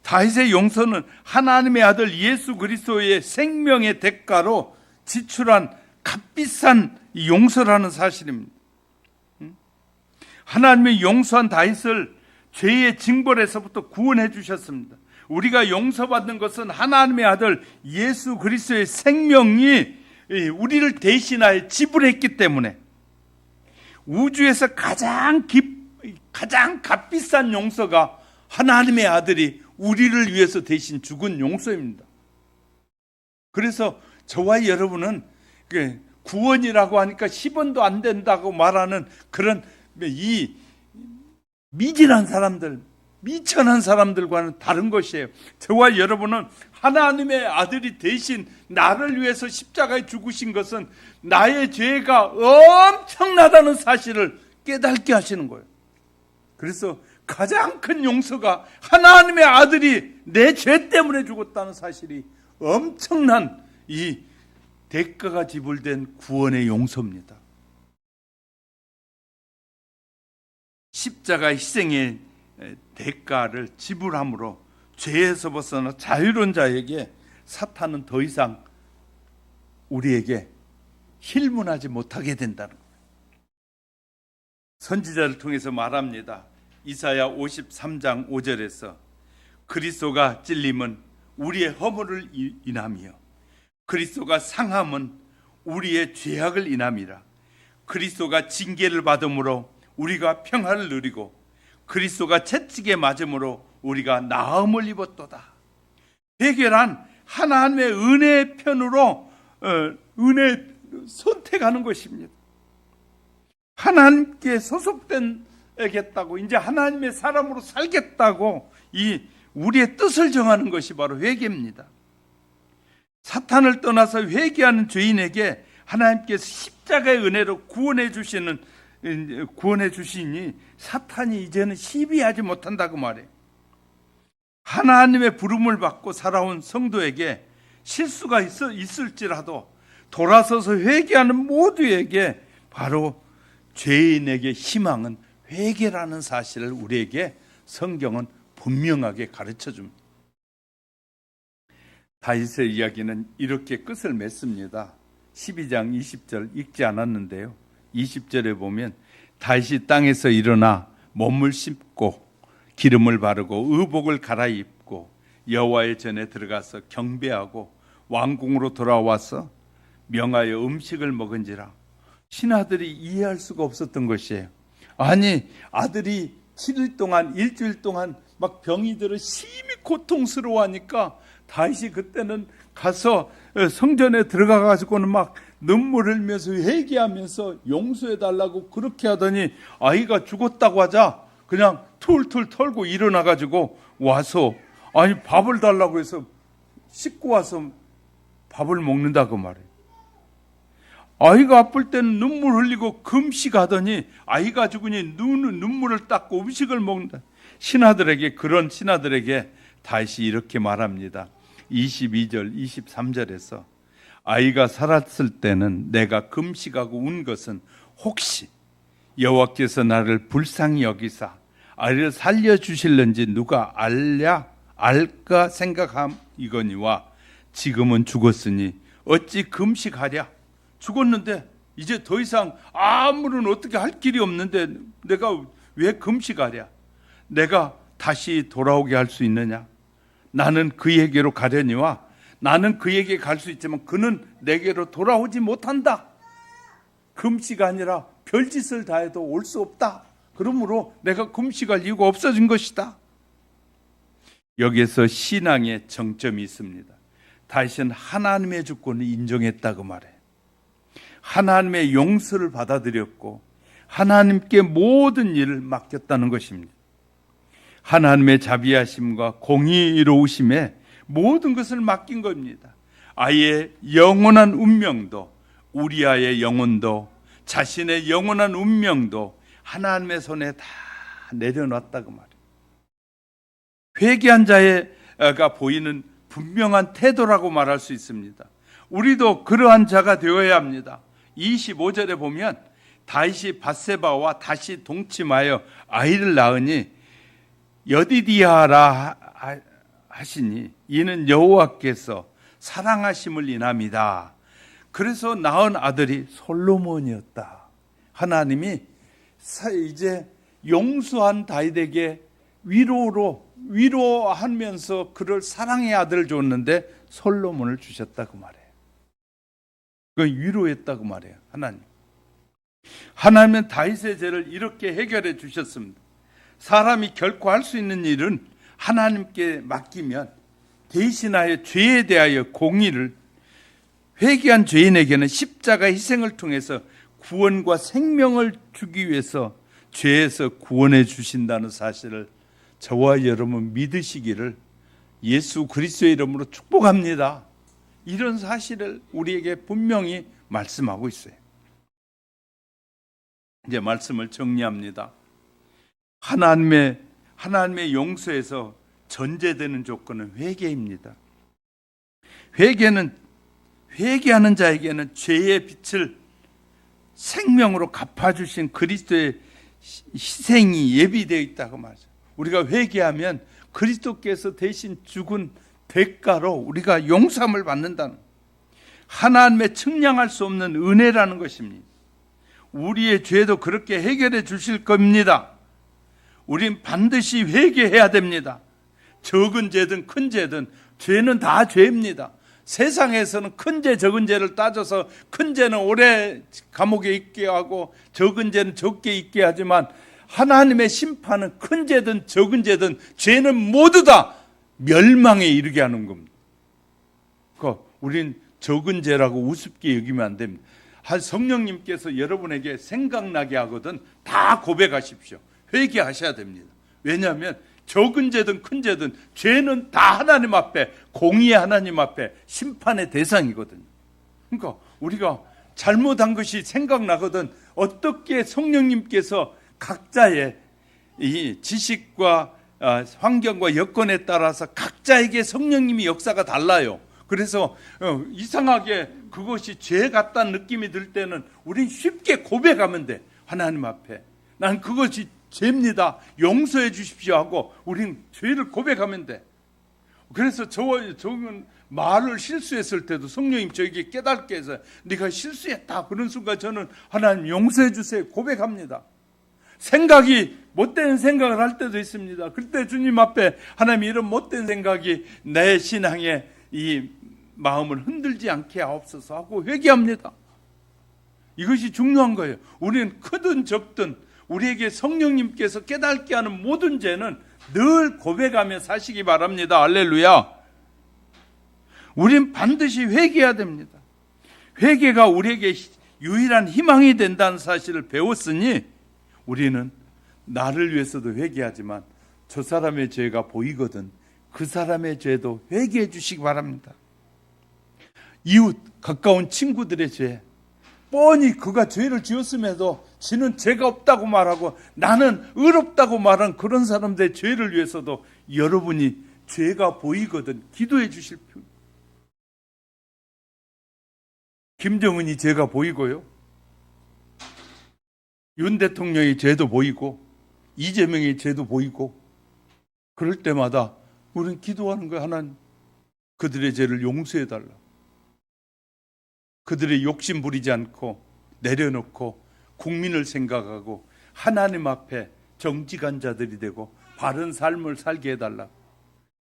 다윗의 용서는 하나님의 아들 예수 그리스도의 생명의 대가로 지출한 값비싼 용서라는 사실입니다. 하나님이 용서한 다윗을 죄의 징벌에서부터 구원해 주셨습니다. 우리가 용서받는 것은 하나님의 아들 예수 그리스도의 생명이 우리를 대신하여 지불했기 때문에, 우주에서 가장 값비싼 용서가 하나님의 아들이 우리를 위해서 대신 죽은 용서입니다. 그래서 저와 여러분은 구원이라고 하니까 10원도 안 된다고 말하는 그런 이 미진한 사람들, 미천한 사람들과는 다른 것이에요. 저와 여러분은 하나님의 아들이 대신 나를 위해서 십자가에 죽으신 것은 나의 죄가 엄청나다는 사실을 깨닫게 하시는 거예요. 그래서 가장 큰 용서가 하나님의 아들이 내 죄 때문에 죽었다는 사실이 엄청난 이 대가가 지불된 구원의 용서입니다. 십자가 희생의 대가를 지불함으로 죄에서 벗어나 자유로운 자에게 사탄은 더 이상 우리에게 힐문하지 못하게 된다는 거예요. 선지자를 통해서 말합니다. 이사야 53장 5절에서 그리스도가 찔림은 우리의 허물을 인함이요 그리스도가 상함은 우리의 죄악을 인함이라. 그리스도가 징계를 받음으로 우리가 평화를 누리고 그리스도가 채찍에 맞음으로 우리가 나음을 입었도다. 회개란 하나님의 은혜의 편으로 은혜 선택하는 것입니다. 하나님께 소속되겠다고, 이제 하나님의 사람으로 살겠다고 이 우리의 뜻을 정하는 것이 바로 회개입니다. 사탄을 떠나서 회개하는 죄인에게 하나님께서 십자가의 은혜로 구원해 주시니 사탄이 이제는 시비하지 못한다고 말해요. 하나님의 부름을 받고 살아온 성도에게 실수가 있을지라도 돌아서서 회개하는 모두에게 바로 죄인에게 희망은 회개라는 사실을 우리에게 성경은 분명하게 가르쳐 줍니다. 다윗의 이야기는 이렇게 끝을 맺습니다. 12장 20절 읽지 않았는데요. 20절에 보면 다윗이 땅에서 일어나 몸을 씻고 기름을 바르고 의복을 갈아입고 여호와의 전에 들어가서 경배하고 왕궁으로 돌아와서 명하여 음식을 먹은지라. 신하들이 이해할 수가 없었던 것이에요. 아니, 아들이 7일 동안 일주일 동안 막 병이 들어 심히 고통스러워하니까 다윗이 그때는 가서 성전에 들어가 가지고는 막 눈물 흘면서 회개하면서 용서해 달라고 그렇게 하더니 아이가 죽었다고 하자 그냥 툴툴 털고 일어나 가지고 와서 아니 밥을 달라고 해서 씻고 와서 밥을 먹는다고 말해요. 아이가 아플 때는 눈물 흘리고 금식하더니 아이가 죽으니 눈물을 닦고 음식을 먹는다. 그런 신하들에게 다시 이렇게 말합니다. 22절 23절에서 아이가 살았을 때는 내가 금식하고 운 것은 혹시 여호와께서 나를 불쌍히 여기사 아이를 살려주실는지 누가 알까 생각함이거니와 지금은 죽었으니 어찌 금식하랴. 죽었는데 이제 더 이상 아무런 어떻게 할 길이 없는데 내가 왜 금식하랴. 내가 다시 돌아오게 할 수 있느냐. 나는 그에게로 가려니와 나는 그에게 갈 수 있지만 그는 내게로 돌아오지 못한다. 금식 아니라 별짓을 다해도 올 수 없다. 그러므로 내가 금식할 이유가 없어진 것이다. 여기에서 신앙의 정점이 있습니다. 다윗은 하나님의 주권을 인정했다고 말해요. 하나님의 용서를 받아들였고 하나님께 모든 일을 맡겼다는 것입니다. 하나님의 자비하심과 공의로우심에 모든 것을 맡긴 겁니다. 아이의 영원한 운명도 우리아의 영혼도 자신의 영원한 운명도 하나님의 손에 다 내려놨다고 말해요. 회개한 자가 보이는 분명한 태도라고 말할 수 있습니다. 우리도 그러한 자가 되어야 합니다. 25절에 보면 다윗이 밧세바와 다시 동침하여 아이를 낳으니 여디디아라 하시니 이는 여호와께서 사랑하심을 인함이다. 그래서 낳은 아들이 솔로몬이었다. 하나님이 이제 용서한 다윗에게 위로하면서 그를 사랑의 아들을 줬는데 솔로몬을 주셨다고 말해요. 그건 위로했다고 말해요. 하나님은 다윗의 죄를 이렇게 해결해 주셨습니다. 사람이 결코 할 수 있는 일은 하나님께 맡기면 대신하여 죄에 대하여 공의를 회개한 죄인에게는 십자가 희생을 통해서 구원과 생명을 주기 위해서 죄에서 구원해 주신다는 사실을 저와 여러분 믿으시기를 예수 그리스도의 이름으로 축복합니다. 이런 사실을 우리에게 분명히 말씀하고 있어요. 이제 말씀을 정리합니다. 하나님의 용서에서 전제되는 조건은 회개입니다. 회개하는 자에게는 죄의 빛을 생명으로 갚아주신 그리스도의 희생이 예비되어 있다고 말이죠. 우리가 회개하면 그리스도께서 대신 죽은 대가로 우리가 용서함을 받는다는 하나님의 측량할 수 없는 은혜라는 것입니다. 우리의 죄도 그렇게 해결해 주실 겁니다. 우린 반드시 회개해야 됩니다. 적은 죄든 큰 죄든 죄는 다 죄입니다. 세상에서는 큰 죄, 적은 죄를 따져서 큰 죄는 오래 감옥에 있게 하고 적은 죄는 적게 있게 하지만 하나님의 심판은 큰 죄든 적은 죄든 죄는 모두 다 멸망에 이르게 하는 겁니다. 그러니까 우린 적은 죄라고 우습게 여기면 안 됩니다. 성령님께서 여러분에게 생각나게 하거든 다 고백하십시오. 회개하셔야 됩니다. 왜냐하면 적은 죄든 큰 죄든 죄는 다 하나님 앞에, 공의의 하나님 앞에 심판의 대상이거든요. 그러니까 우리가 잘못한 것이 생각나거든 어떻게 성령님께서 각자의 이 지식과 환경과 여건에 따라서 각자에게 성령님이 역사가 달라요. 그래서 이상하게 그것이 죄 같다는 느낌이 들 때는 우린 쉽게 고백하면 돼. 하나님 앞에 난 그것이 죄입니다. 용서해 주십시오 하고 우린 죄를 고백하면 돼. 그래서 저는 말을 실수했을 때도 성령님 저에게 깨닫게 해서 네가 실수했다. 그런 순간 저는 하나님 용서해 주세요 고백합니다. 생각이 못된 생각을 할 때도 있습니다. 그때 주님 앞에 하나님 이런 못된 생각이 내 신앙의 이 마음을 흔들지 않게 하옵소서 하고 회개합니다. 이것이 중요한 거예요. 우리는 크든 적든 우리에게 성령님께서 깨닫게 하는 모든 죄는 늘 고백하며 사시기 바랍니다. 할렐루야. 우린 반드시 회개해야 됩니다. 회개가 우리에게 유일한 희망이 된다는 사실을 배웠으니 우리는 나를 위해서도 회개하지만 저 사람의 죄가 보이거든 그 사람의 죄도 회개해 주시기 바랍니다. 이웃, 가까운 친구들의 죄, 뻔히 그가 죄를 지었음에도 지는 죄가 없다고 말하고 나는 의롭다고 말한 그런 사람들의 죄를 위해서도 여러분이 죄가 보이거든 기도해 주실 분. 김정은이 죄가 보이고요, 윤 대통령의 죄도 보이고 이재명의 죄도 보이고 그럴 때마다 우리는 기도하는 거야. 하나님 그들의 죄를 용서해 달라. 그들의 욕심 부리지 않고 내려놓고 국민을 생각하고 하나님 앞에 정직한 자들이 되고 바른 삶을 살게 해달라.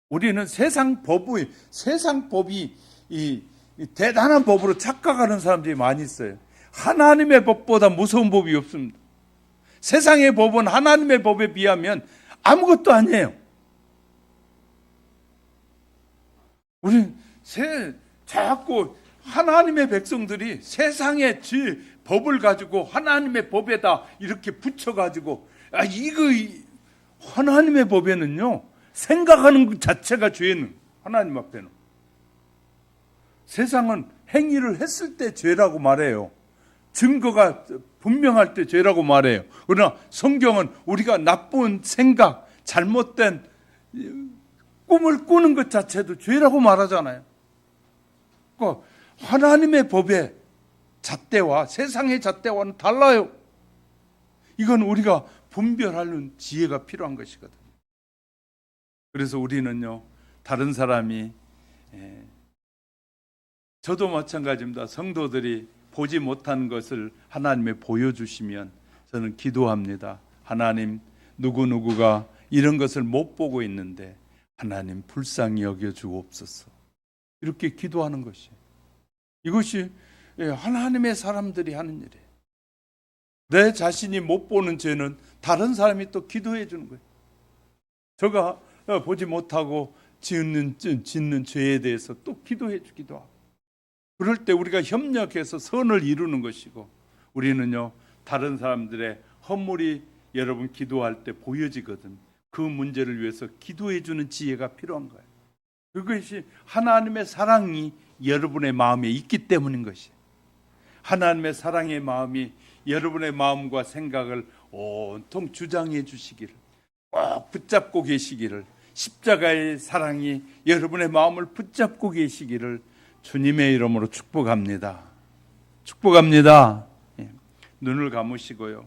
우리는 세상 법이 이 대단한 법으로 착각하는 사람들이 많이 있어요. 하나님의 법보다 무서운 법이 없습니다. 세상의 법은 하나님의 법에 비하면 아무것도 아니에요. 우리는 자꾸 하나님의 백성들이 세상의 법을 가지고 하나님의 법에다 이렇게 붙여가지고 이거 하나님의 법에는요 생각하는 것 자체가 죄는 하나님 앞에는 세상은 행위를 했을 때 죄라고 말해요. 증거가 분명할 때 죄라고 말해요. 그러나 성경은 우리가 나쁜 생각, 잘못된 꿈을 꾸는 것 자체도 죄라고 말하잖아요. 그러니까 하나님의 법의 잣대와 세상의 잣대와는 달라요. 이건 우리가 분별하는 지혜가 필요한 것이거든요. 그래서 우리는요, 다른 사람이 저도 마찬가지입니다. 성도들이 보지 못한 것을 하나님에 보여주시면 저는 기도합니다. 하나님, 누구누구가 이런 것을 못 보고 있는데 하나님 불쌍히 여겨주옵소서. 이렇게 기도하는 것이에요. 이것이 하나님의 사람들이 하는 일이에요. 내 자신이 못 보는 죄는 다른 사람이 또 기도해 주는 거예요. 저가 보지 못하고 짓는 죄에 대해서 또 기도해 주기도 하고. 그럴 때 우리가 협력해서 선을 이루는 것이고, 우리는요 다른 사람들의 허물이 여러분 기도할 때 보여지거든. 그 문제를 위해서 기도해 주는 지혜가 필요한 거예요. 그것이 하나님의 사랑이 여러분의 마음에 있기 때문인 것이에요. 하나님의 사랑의 마음이 여러분의 마음과 생각을 온통 주장해 주시기를, 꼭 붙잡고 계시기를, 십자가의 사랑이 여러분의 마음을 붙잡고 계시기를 주님의 이름으로 축복합니다. 축복합니다. 눈을 감으시고요.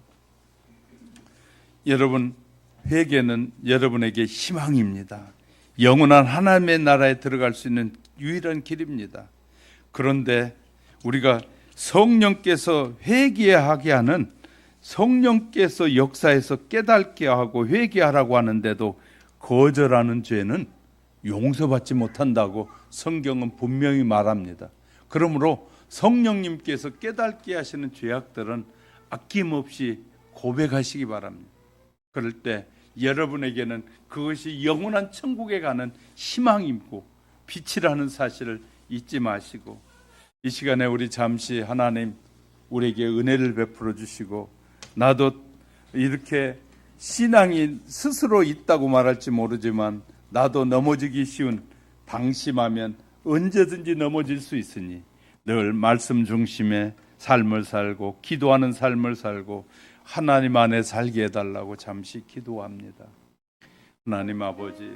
여러분, 회개는 여러분에게 희망입니다. 영원한 하나님의 나라에 들어갈 수 있는 유일한 길입니다. 그런데 우리가 성령께서 회개하게 하는 성령께서 역사해서 깨닫게 하고 회개하라고 하는데도 거절하는 죄는 용서받지 못한다고 성경은 분명히 말합니다. 그러므로 성령님께서 깨닫게 하시는 죄악들은 아낌없이 고백하시기 바랍니다. 그럴 때 여러분에게는 그것이 영원한 천국에 가는 희망이고 빛이라는 사실을 잊지 마시고, 이 시간에 우리 잠시 하나님 우리에게 은혜를 베풀어 주시고, 나도 이렇게 신앙이 스스로 있다고 말할지 모르지만 나도 넘어지기 쉬운, 방심하면 언제든지 넘어질 수 있으니 늘 말씀 중심의 삶을 살고 기도하는 삶을 살고 하나님 안에 살게 해달라고 잠시 기도합니다. 하나님 아버지,